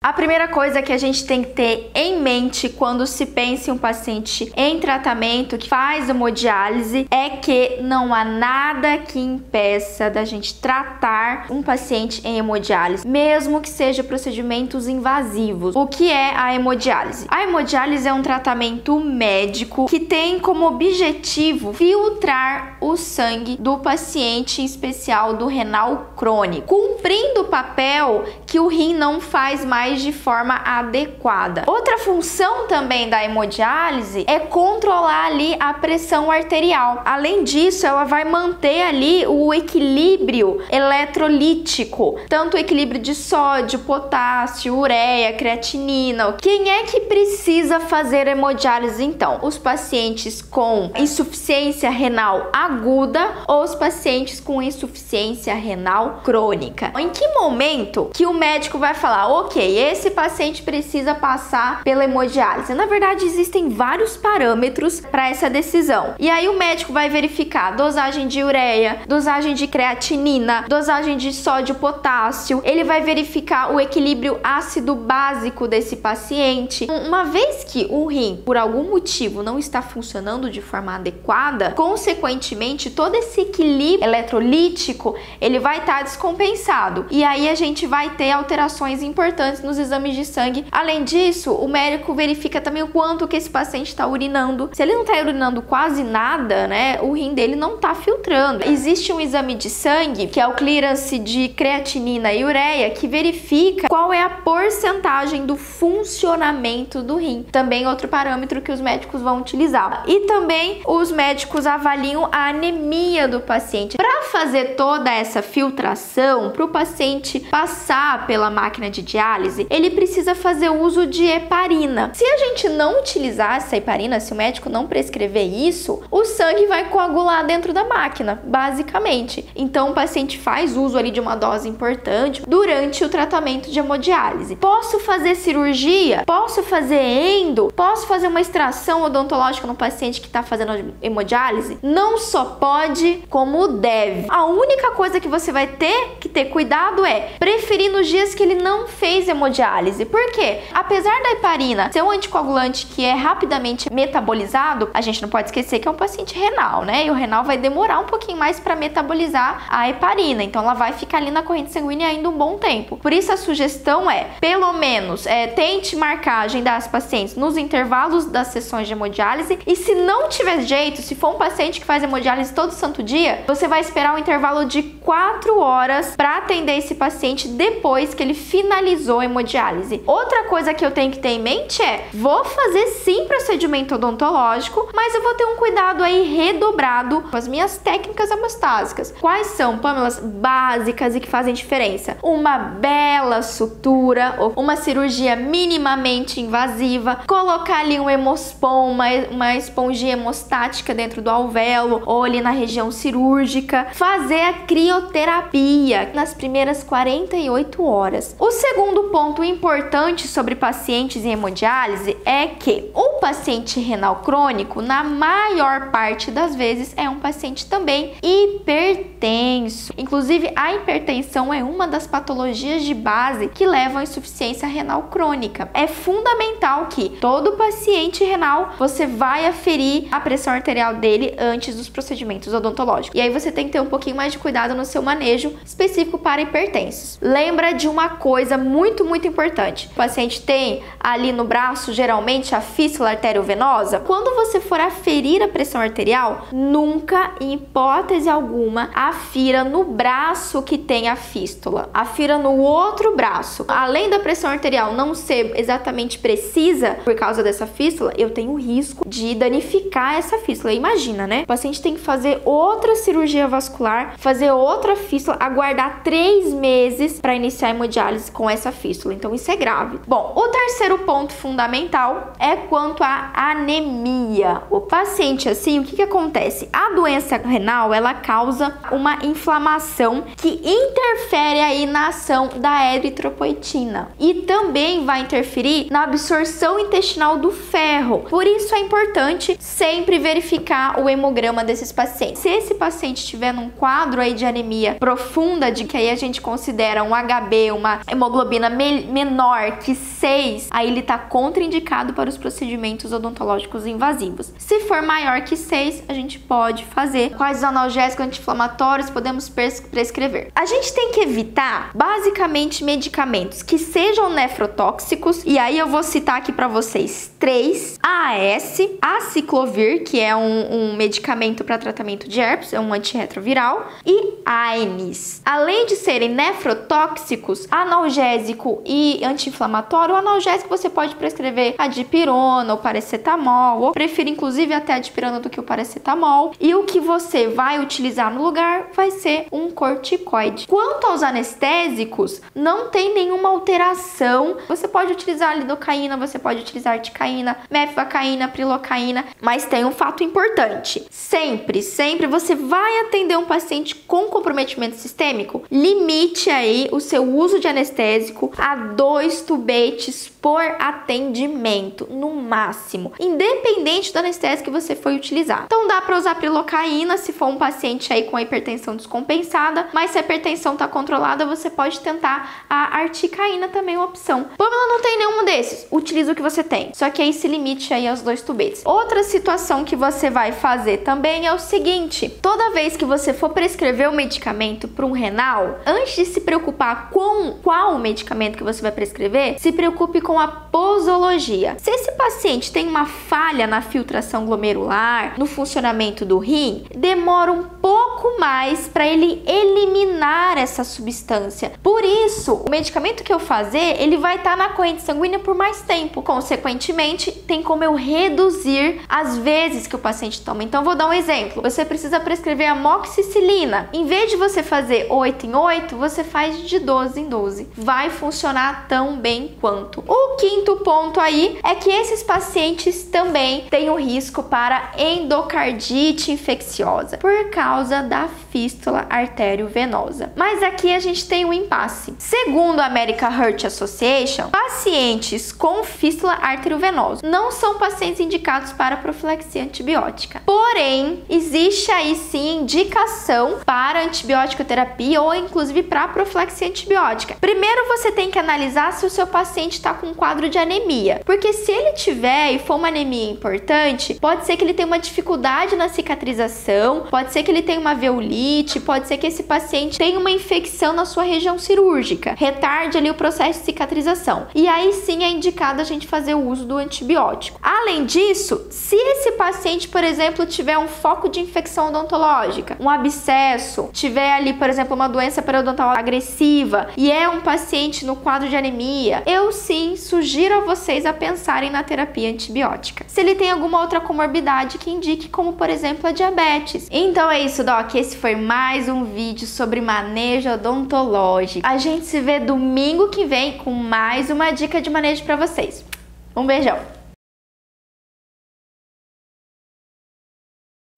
A primeira coisa que a gente tem que ter em mente quando se pensa em um paciente em tratamento que faz hemodiálise é que não há nada que impeça da gente tratar um paciente em hemodiálise, mesmo que seja procedimentos invasivos. O que é a hemodiálise? A hemodiálise é um tratamento médico que tem como objetivo filtrar o sangue do paciente, em especial do renal crônico, cumprindo o papel que o rim não faz mais de forma adequada. Outra função também da hemodiálise é controlar ali a pressão arterial. Além disso, ela vai manter ali o equilíbrio eletrolítico, tanto o equilíbrio de sódio, potássio, ureia, creatinina. Quem é que precisa fazer hemodiálise então? Os pacientes com insuficiência renal aguda ou os pacientes com insuficiência renal crônica. Em que momento que o médico vai falar, ok, esse paciente precisa passar pela hemodiálise? Na verdade, existem vários parâmetros para essa decisão. E aí o médico vai verificar dosagem de ureia, dosagem de creatinina, dosagem de sódio, potássio. Ele vai verificar o equilíbrio ácido-básico desse paciente. Uma vez que o rim, por algum motivo, não está funcionando de forma adequada, consequentemente, todo esse equilíbrio eletrolítico, ele vai estar descompensado. E aí a gente vai ter alterações importantes nos exames de sangue. Além disso, o médico verifica também o quanto que esse paciente está urinando. Se ele não está urinando quase nada, né, o rim dele não está filtrando. Existe um exame de sangue, que é o clearance de creatinina e ureia, que verifica qual é a porcentagem do funcionamento do rim. Também outro parâmetro que os médicos vão utilizar. E também os médicos avaliam a anemia do paciente. Para fazer toda essa filtração, para o paciente passar pela máquina de diálise, ele precisa fazer uso de heparina. Se a gente não utilizar essa heparina, se o médico não prescrever isso, o sangue vai coagular dentro da máquina, basicamente. Então o paciente faz uso ali de uma dose importante durante o tratamento de hemodiálise. Posso fazer cirurgia? Posso fazer endo? Posso fazer uma extração odontológica no paciente que está fazendo hemodiálise? Não só pode, como deve. A única coisa que você vai ter que ter cuidado é preferir nos dias que ele não fez hemodiálise. Por quê? Apesar da heparina ser um anticoagulante que é rapidamente metabolizado, a gente não pode esquecer que é um paciente renal, né? E o renal vai demorar um pouquinho mais para metabolizar a heparina, então ela vai ficar ali na corrente sanguínea ainda um bom tempo. Por isso a sugestão é, pelo menos, tente marcar, agendar as pacientes nos intervalos das sessões de hemodiálise, e se não tiver jeito, se for um paciente que faz hemodiálise todo santo dia, você vai esperar um intervalo de 4 horas para atender esse paciente depois que ele finalizou a hemodiálise. Outra coisa que eu tenho que ter em mente é, vou fazer sim procedimento odontológico, mas eu vou ter um cuidado aí redobrado com as minhas técnicas hemostásicas. Quais são, Pamela, básicas e que fazem diferença? Uma bela sutura, ou uma cirurgia minimamente invasiva, colocar ali um hemospon, uma esponjinha hemostática dentro do alvéolo ou ali na região cirúrgica, fazer a crioterapia nas primeiras 48 horas. O segundo ponto importante sobre pacientes em hemodiálise é que o paciente renal crônico, na maior parte das vezes, é um paciente também hipertenso. Inclusive, a hipertensão é uma das patologias de base que levam à insuficiência renal crônica. É fundamental que todo paciente renal, você vai aferir a pressão arterial dele antes dos procedimentos odontológicos. E aí você tem que ter um pouquinho mais de cuidado no seu manejo específico para hipertensos. Lembra de uma coisa muito importante. O paciente tem ali no braço, geralmente, a fístula arteriovenosa. Quando você for aferir a pressão arterial, nunca, em hipótese alguma, afira no braço que tem a fístula. Afira no outro braço. Além da pressão arterial não ser exatamente precisa por causa dessa fístula, eu tenho o risco de danificar essa fístula. Imagina, né? O paciente tem que fazer outra cirurgia vascular, fazer outra fístula, aguardar 3 meses para iniciar a hemodiálise com essa fístula. Então isso é grave. Bom, o terceiro ponto fundamental é quanto à anemia. O paciente assim, o que acontece? A doença renal, ela causa uma inflamação que interfere aí na ação da eritropoetina e também vai interferir na absorção intestinal do ferro. Por isso é importante sempre verificar o hemograma desses esses pacientes. Se esse paciente estiver num quadro aí de anemia profunda, de que aí a gente considera um HB, uma hemoglobina menor que 6, aí ele tá contraindicado para os procedimentos odontológicos invasivos. Se for maior que 6, a gente pode fazer. Quais analgésicos anti-inflamatórios podemos prescrever? A gente tem que evitar, basicamente, medicamentos que sejam nefrotóxicos, e aí eu vou citar aqui para vocês 3: AAS, aciclovir, que é um medicamento para tratamento de herpes, é um antirretroviral, e AINES. Além de serem nefrotóxicos, analgésico e anti-inflamatório, o analgésico você pode prescrever a dipirona ou paracetamol, ou prefiro inclusive até a dipirona do que o paracetamol, e o que você vai utilizar no lugar vai ser um corticoide. Quanto aos anestésicos, não tem nenhuma alteração. Você pode utilizar lidocaína, você pode utilizar articaína, mefivacaína, prilocaína, mas tem um fato importante. Sempre você vai atender um paciente com comprometimento sistêmico, limite aí o seu uso de anestésico a 2 tubetes por atendimento, no máximo, independente do anestésico que você for utilizar. Então dá para usar prilocaína se for um paciente aí com a hipertensão descompensada, mas se a hipertensão está controlada, você pode tentar a articaína, também é uma opção. Pamela, não tem nenhum desses, utiliza o que você tem, só que aí se limite aí aos 2 tubetes. Outra situação que você vai fazer também é o seguinte: toda vez que você for prescrever um medicamento para um renal, antes de se preocupar com qual medicamento que você vai prescrever, se preocupe com a posologia. Se esse paciente tem uma falha na filtração glomerular, no funcionamento do rim, demora um pouco mais para ele eliminar essa substância. Por isso, o medicamento que eu fazer, ele vai estar na corrente sanguínea por mais tempo. Consequentemente, tem como eu reduzir as vezes que o paciente toma. Então, vou dar um exemplo. Você precisa prescrever amoxicilina. Em vez de você fazer 8 em 8, você faz de 12 em 12. Vai funcionar tão bem quanto. O quinto ponto aí é que esses pacientes também têm um risco para endocardite infecciosa por causa da fístula arteriovenosa. Mas aqui a gente tem um impasse. Segundo a American Heart Association, pacientes com fístula arteriovenosa não são pacientes indicados para profilaxia antibiótica. Porém, existe aí sim indicação para antibiótico terapia ou inclusive para profilaxia antibiótica. Primeiro você tem que analisar se o seu paciente está com um quadro de anemia, porque se ele tiver e for uma anemia importante, pode ser que ele tenha uma dificuldade na cicatrização, pode ser que ele tenha uma veolite, pode ser que esse paciente tenha uma infecção na sua região cirúrgica, retarde ali o processo de cicatrização. E aí sim é indicado a gente fazer o uso do antibiótico. Além disso, se esse paciente, por exemplo, tiver um foco de infecção odontológica, um abscesso, tiver ali, por exemplo, uma doença periodontal agressiva e é um paciente no quadro de anemia, eu sim sugiro a vocês a pensarem na terapia antibiótica. Se ele tem alguma outra comorbidade que indique, como por exemplo a diabetes. Então é isso, Doc. Esse foi mais um vídeo sobre manejo odontológico. A gente se vê domingo que vem com mais uma dica de manejo para vocês. Um beijão!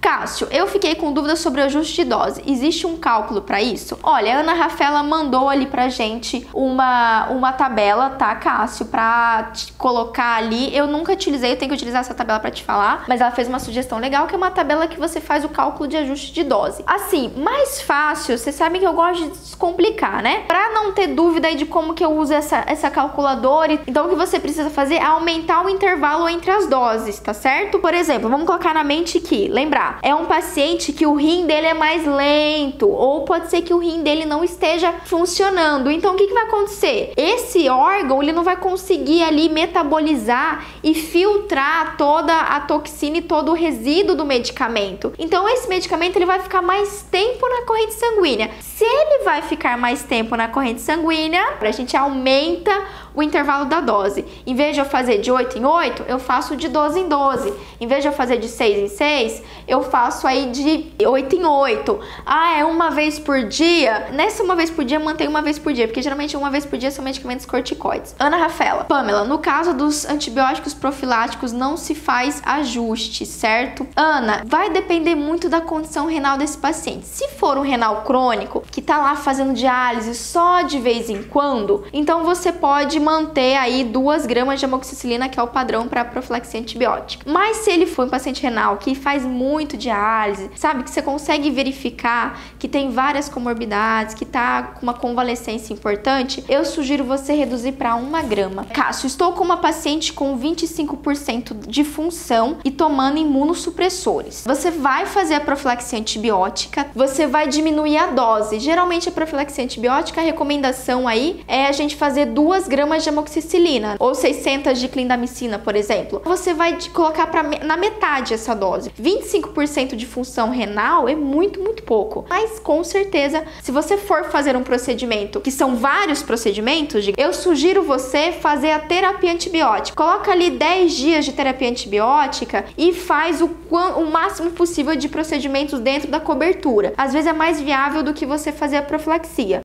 Cássio, eu fiquei com dúvidas sobre o ajuste de dose. Existe um cálculo para isso? Olha, a Ana Rafaela mandou ali pra gente uma tabela, tá, Cássio, pra te colocar ali. Eu nunca utilizei, eu tenho que utilizar essa tabela pra te falar, mas ela fez uma sugestão legal, que é uma tabela que você faz o cálculo de ajuste de dose. Assim, mais fácil, vocês sabem que eu gosto de descomplicar, né? Pra não ter dúvida aí de como que eu uso essa calculadora, então o que você precisa fazer é aumentar o intervalo entre as doses, tá certo? Por exemplo, vamos colocar na mente que, lembrar, é um paciente que o rim dele é mais lento, ou pode ser que o rim dele não esteja funcionando. Então o que vai acontecer? Esse órgão ele não vai conseguir ali metabolizar e filtrar toda a toxina e todo o resíduo do medicamento. Então esse medicamento ele vai ficar mais tempo na corrente sanguínea. Se ele vai ficar mais tempo na corrente sanguínea, a gente aumenta o intervalo da dose. Em vez de eu fazer de 8 em 8, eu faço de 12 em 12. Em vez de eu fazer de 6 em 6, eu faço aí de 8 em 8. Ah, é uma vez por dia? Nessa uma vez por dia, mantém uma vez por dia, porque geralmente uma vez por dia são medicamentos corticoides. Ana Rafaela, Pamela, no caso dos antibióticos profiláticos não se faz ajuste, certo? Ana, vai depender muito da condição renal desse paciente. Se for um renal crônico, que tá lá fazendo diálise só de vez em quando, então você pode manter aí 2 gramas de amoxicilina, que é o padrão para profilaxia antibiótica. Mas se ele for um paciente renal que faz muito diálise, sabe, que você consegue verificar que tem várias comorbidades, que tá com uma convalescência importante, eu sugiro você reduzir para 1 grama. Cássio, estou com uma paciente com 25% de função e tomando imunossupressores. Você vai fazer a profilaxia antibiótica, você vai diminuir a dose. Geralmente a profilaxia antibiótica, a recomendação aí é a gente fazer 2 gramas de amoxicilina ou 600 de clindamicina, por exemplo. Você vai colocar na metade essa dose. 25% de função renal é muito pouco. Mas com certeza, se você for fazer um procedimento, que são vários procedimentos, eu sugiro você fazer a terapia antibiótica. Coloca ali 10 dias de terapia antibiótica e faz o máximo possível de procedimentos dentro da cobertura. Às vezes é mais viável do que você fazer a profilaxia.